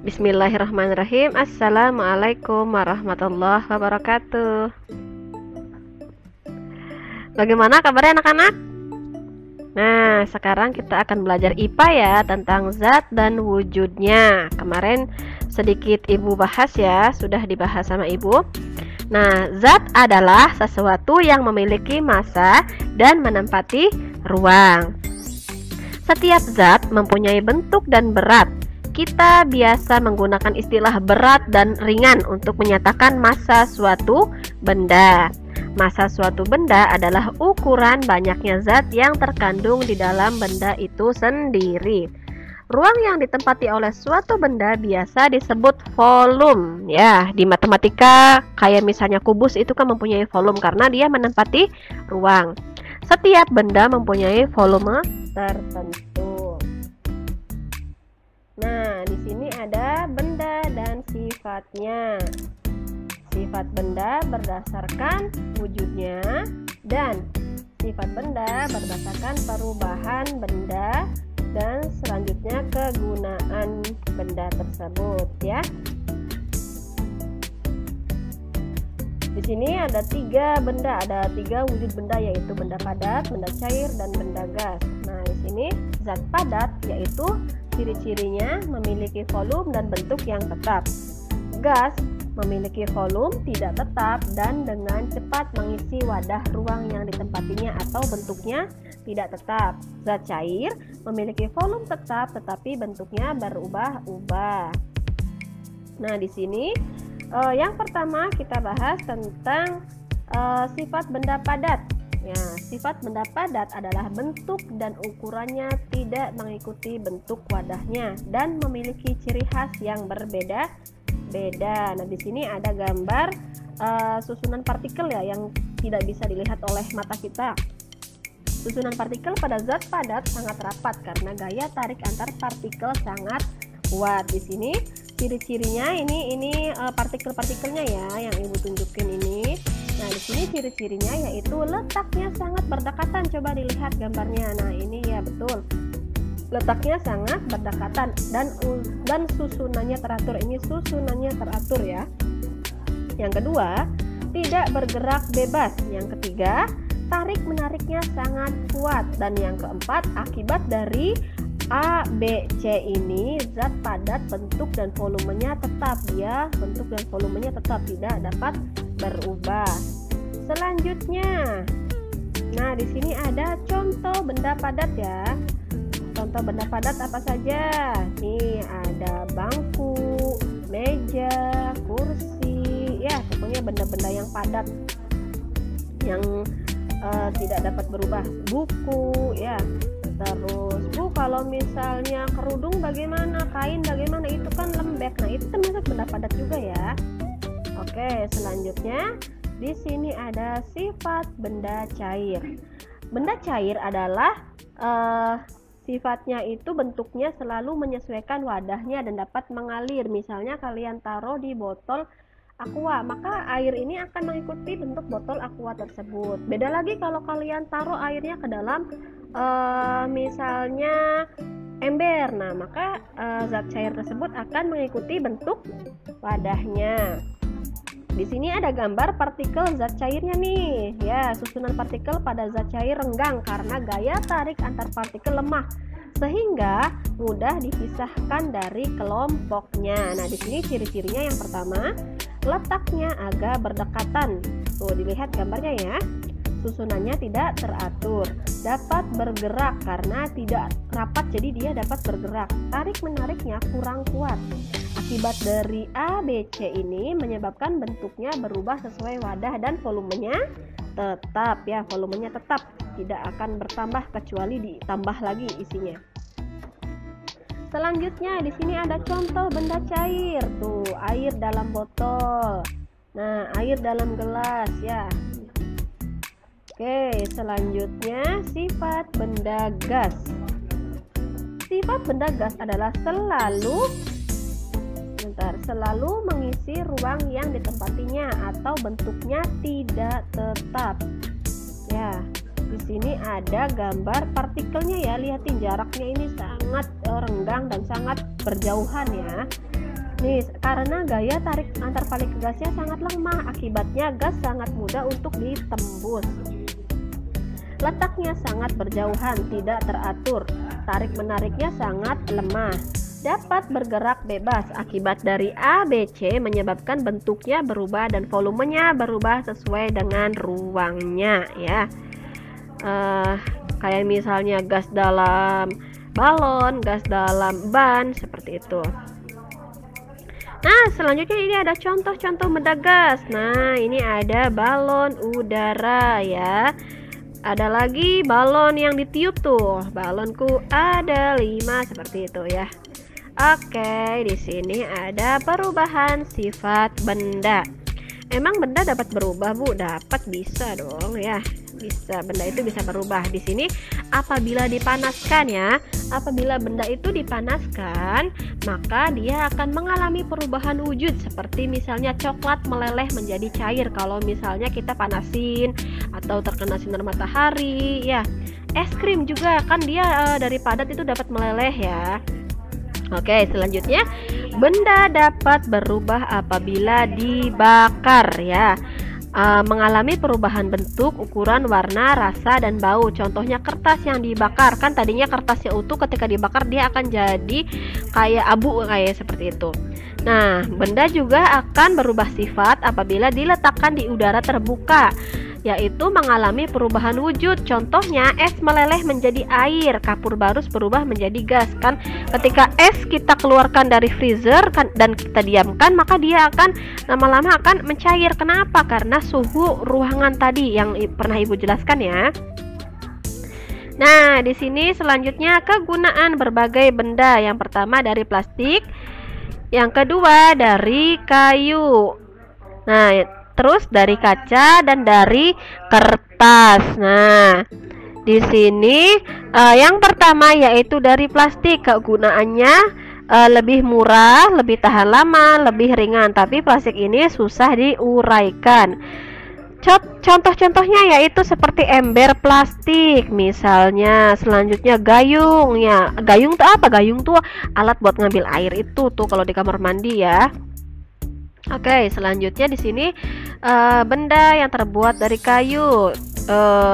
Bismillahirrahmanirrahim. Assalamualaikum warahmatullahi wabarakatuh. Bagaimana kabarnya anak-anak? Nah, sekarang kita akan belajar IPA ya, tentang zat dan wujudnya. Kemarin sedikit Ibu bahas ya, sudah dibahas sama Ibu. Nah, zat adalah sesuatu yang memiliki massa dan menempati ruang. Setiap zat mempunyai bentuk dan berat. Kita biasa menggunakan istilah berat dan ringan untuk menyatakan massa suatu benda. Massa suatu benda adalah ukuran banyaknya zat yang terkandung di dalam benda itu sendiri. Ruang yang ditempati oleh suatu benda biasa disebut volume. Ya, di matematika kayak misalnya kubus itu kan mempunyai volume karena dia menempati ruang. Setiap benda mempunyai volume tertentu. Nah, di sini ada benda dan sifatnya. Sifat benda berdasarkan wujudnya dan sifat benda berdasarkan perubahan benda dan selanjutnya kegunaan benda tersebut ya. Di sini ada tiga benda, ada tiga wujud benda, yaitu benda padat, benda cair, dan benda gas. Nah, di sini zat padat yaitu ciri-cirinya memiliki volume dan bentuk yang tetap. Gas memiliki volume tidak tetap dan dengan cepat mengisi wadah ruang yang ditempatinya atau bentuknya tidak tetap. Zat cair memiliki volume tetap tetapi bentuknya berubah-ubah. Nah, di sini yang pertama kita bahas tentang sifat benda padat. Ya, sifat benda padat adalah bentuk dan ukurannya tidak mengikuti bentuk wadahnya dan memiliki ciri khas yang berbeda-beda. Nah, di sini ada gambar susunan partikel ya yang tidak bisa dilihat oleh mata kita. Susunan partikel pada zat padat sangat rapat karena gaya tarik antar partikel sangat kuat. Di sini ciri-cirinya ini partikel-partikelnya ya yang Ibu tunjukin ini. Nah, di sini ciri-cirinya yaitu letaknya sangat berdekatan. Coba dilihat gambarnya. Nah, ini ya betul. Letaknya sangat berdekatan dan susunannya teratur. Ini susunannya teratur ya. Yang kedua, tidak bergerak bebas. Yang ketiga, tarik menariknya sangat kuat. Dan yang keempat, akibat dari A, B, C ini zat padat bentuk dan volumenya tetap ya. Bentuk dan volumenya tetap tidak dapat berubah. Selanjutnya, nah di sini ada contoh benda padat ya. Contoh benda padat apa saja? Nih ada bangku, meja, kursi, ya pokoknya benda-benda yang padat yang tidak dapat berubah. Buku, ya. Terus Bu, kalau misalnya kerudung bagaimana? Kain bagaimana? Itu kan lembek. Nah, itu termasuk benda padat juga ya. Oke, selanjutnya di sini ada sifat benda cair. Benda cair adalah sifatnya itu bentuknya selalu menyesuaikan wadahnya dan dapat mengalir. Misalnya kalian taruh di botol aqua, maka air ini akan mengikuti bentuk botol aqua tersebut. Beda lagi kalau kalian taruh airnya ke dalam misalnya ember, nah maka zat cair tersebut akan mengikuti bentuk wadahnya. Di sini ada gambar partikel zat cairnya nih. Ya, susunan partikel pada zat cair renggang karena gaya tarik antar partikel lemah sehingga mudah dipisahkan dari kelompoknya. Nah, di sini ciri-cirinya yang pertama, letaknya agak berdekatan. Tuh, dilihat gambarnya ya. Susunannya tidak teratur, dapat bergerak karena tidak rapat jadi dia dapat bergerak. Tarik menariknya kurang kuat. Akibat dari A, B, C ini menyebabkan bentuknya berubah sesuai wadah dan volumenya tetap ya, volumenya tetap tidak akan bertambah kecuali ditambah lagi isinya. Selanjutnya di sini ada contoh benda cair. Tuh, air dalam botol. Nah, air dalam gelas ya. Oke, selanjutnya sifat benda gas. Sifat benda gas adalah selalu mengisi ruang yang ditempatinya atau bentuknya tidak tetap. Ya, di sini ada gambar partikelnya ya. Lihatin jaraknya ini sangat renggang dan sangat berjauhan ya. Nih, karena gaya tarik antar palik gasnya sangat lemah, akibatnya gas sangat mudah untuk ditembus. Letaknya sangat berjauhan, tidak teratur, tarik-menariknya sangat lemah. Dapat bergerak bebas, akibat dari ABC menyebabkan bentuknya berubah dan volumenya berubah sesuai dengan ruangnya ya. Kayak misalnya gas dalam balon, gas dalam ban, seperti itu. Nah, selanjutnya ini ada contoh-contoh benda gas. Nah, ini ada balon udara ya. Ada lagi balon yang ditiup tuh. Balonku ada 5 seperti itu ya. Oke, di sini ada perubahan sifat benda. Emang benda dapat berubah, Bu? Dapat, bisa dong ya. Bisa, benda itu bisa berubah. Di sini apabila dipanaskan ya. Apabila benda itu dipanaskan, maka dia akan mengalami perubahan wujud, seperti misalnya coklat meleleh menjadi cair kalau misalnya kita panasin atau terkena sinar matahari ya. Es krim juga kan dia dari padat itu dapat meleleh ya. Oke, selanjutnya benda dapat berubah apabila dibakar ya. Mengalami perubahan bentuk, ukuran, warna, rasa, dan bau. Contohnya kertas yang dibakar, kan tadinya kertasnya utuh, ketika dibakar dia akan jadi kayak abu, kayak seperti itu. Nah, benda juga akan berubah sifat apabila diletakkan di udara terbuka, yaitu mengalami perubahan wujud. Contohnya es meleleh menjadi air, kapur barus berubah menjadi gas. Kan ketika es kita keluarkan dari freezer dan kita diamkan, maka dia akan lama-lama akan mencair. Kenapa? Karena suhu ruangan tadi yang pernah Ibu jelaskan ya. Nah, di sini selanjutnya kegunaan berbagai benda. Yang pertama dari plastik, yang kedua dari kayu. Nah, terus dari kaca dan dari kertas. Nah, di sini yang pertama yaitu dari plastik. Kegunaannya lebih murah, lebih tahan lama, lebih ringan. Tapi plastik ini susah diuraikan. Contoh-contohnya yaitu seperti ember plastik misalnya. Selanjutnya gayung ya. Gayung tuh apa? Gayung tuh alat buat ngambil air itu tuh kalau di kamar mandi ya. Oke, selanjutnya di sini benda yang terbuat dari kayu.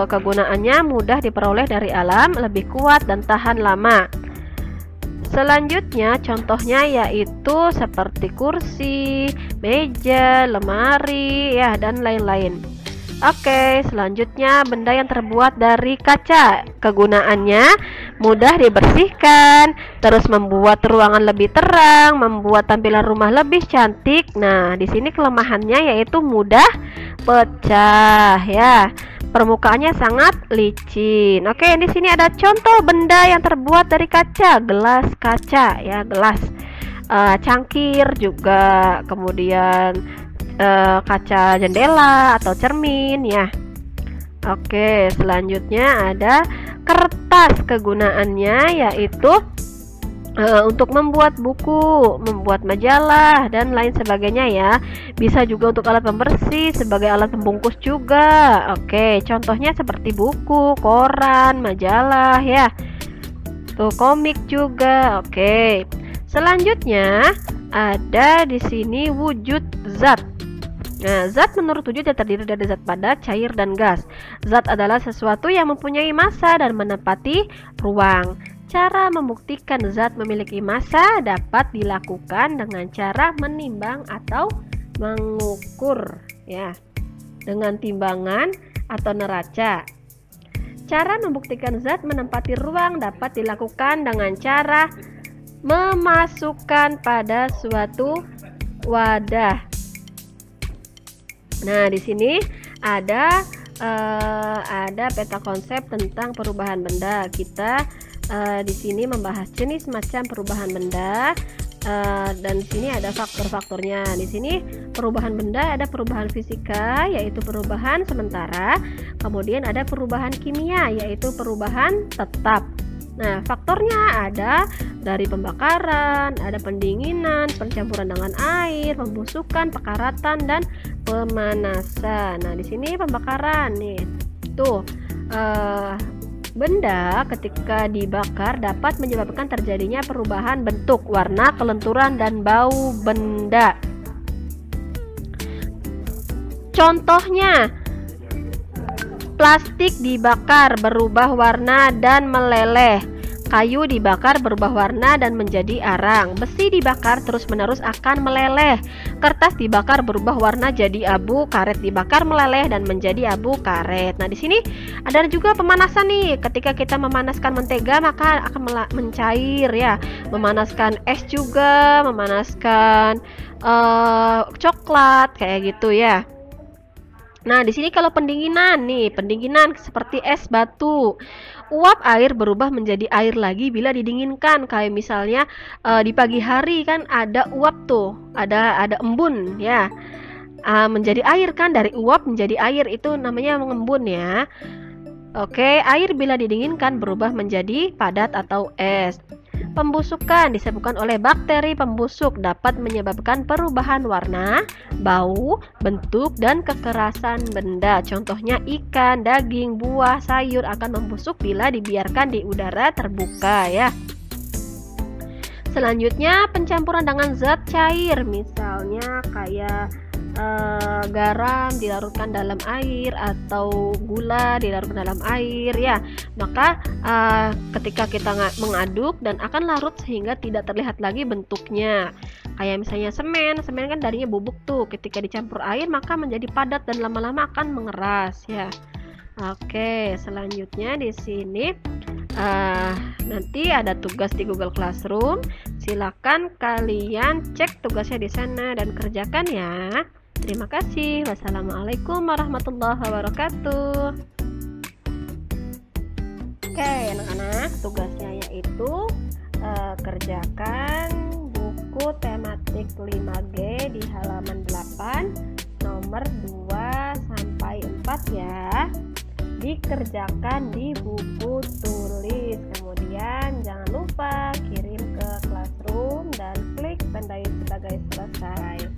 Kegunaannya mudah diperoleh dari alam, lebih kuat dan tahan lama. Selanjutnya contohnya yaitu seperti kursi, meja, lemari ya, dan lain-lain. Oke, selanjutnya benda yang terbuat dari kaca. Kegunaannya mudah dibersihkan, terus membuat ruangan lebih terang, membuat tampilan rumah lebih cantik. Nah, di sini kelemahannya yaitu mudah pecah ya. Permukaannya sangat licin. Oke, di sini ada contoh benda yang terbuat dari kaca. Gelas kaca ya, gelas. Cangkir juga, kemudian kaca jendela atau cermin ya. Oke, selanjutnya ada kertas. Kegunaannya yaitu untuk membuat buku, membuat majalah, dan lain sebagainya ya. Bisa juga untuk alat pembersih, sebagai alat pembungkus juga. Oke, contohnya seperti buku, koran, majalah ya. Tuh, komik juga. Oke. Selanjutnya ada di sini wujud zat. Nah, zat menurut wujud terdiri dari zat padat, cair, dan gas. Zat adalah sesuatu yang mempunyai massa dan menempati ruang. Cara membuktikan zat memiliki massa dapat dilakukan dengan cara menimbang atau mengukur ya, dengan timbangan atau neraca. Cara membuktikan zat menempati ruang dapat dilakukan dengan cara memasukkan pada suatu wadah. Nah, di sini ada peta konsep tentang perubahan benda. Kita di sini membahas jenis macam perubahan benda, dan di sini ada faktor-faktornya. Di sini perubahan benda ada perubahan fisika yaitu perubahan sementara, kemudian ada perubahan kimia yaitu perubahan tetap. Nah, faktornya ada dari pembakaran, ada pendinginan, pencampuran dengan air, pembusukan, pekaratan, dan pemanasan. Nah, di sini pembakaran nih. Tuh, Benda ketika dibakar dapat menyebabkan terjadinya perubahan bentuk, warna, kelenturan, dan bau benda. Contohnya, plastik dibakar berubah warna dan meleleh. Kayu dibakar berubah warna dan menjadi arang. Besi dibakar terus-menerus akan meleleh. Kertas dibakar berubah warna jadi abu. Karet dibakar meleleh dan menjadi abu karet. Nah, di sini ada juga pemanasan nih. Ketika kita memanaskan mentega maka akan mencair ya. Memanaskan es juga, memanaskan coklat kayak gitu ya. Nah, di sini kalau pendinginan nih, pendinginan seperti es batu. Uap air berubah menjadi air lagi bila didinginkan. Kayak misalnya di pagi hari kan ada uap tuh, ada embun ya. Menjadi air kan, dari uap menjadi air, itu namanya mengembun ya. Oke, air bila didinginkan berubah menjadi padat atau es. Pembusukan disebabkan oleh bakteri pembusuk, dapat menyebabkan perubahan warna, bau, bentuk, dan kekerasan benda. Contohnya ikan, daging, buah, sayur akan membusuk bila dibiarkan di udara terbuka ya. Selanjutnya pencampuran dengan zat cair, misalnya kayak garam dilarutkan dalam air atau gula dilarutkan dalam air ya. Maka ketika kita mengaduk dan akan larut sehingga tidak terlihat lagi bentuknya. Kayak misalnya semen kan darinya bubuk tuh, ketika dicampur air maka menjadi padat dan lama-lama akan mengeras ya. Oke, selanjutnya di sini nanti ada tugas di Google Classroom. Silakan kalian cek tugasnya di sana dan kerjakan ya. Terima kasih. Wassalamualaikum warahmatullahi wabarakatuh. Oke, anak-anak, tugasnya yaitu kerjakan buku tematik 5G di halaman 8 nomor 2 sampai 4 ya. Dikerjakan di buku tulis. Kemudian jangan lupa kirim ke Classroom dan klik tanda sebagai selesai.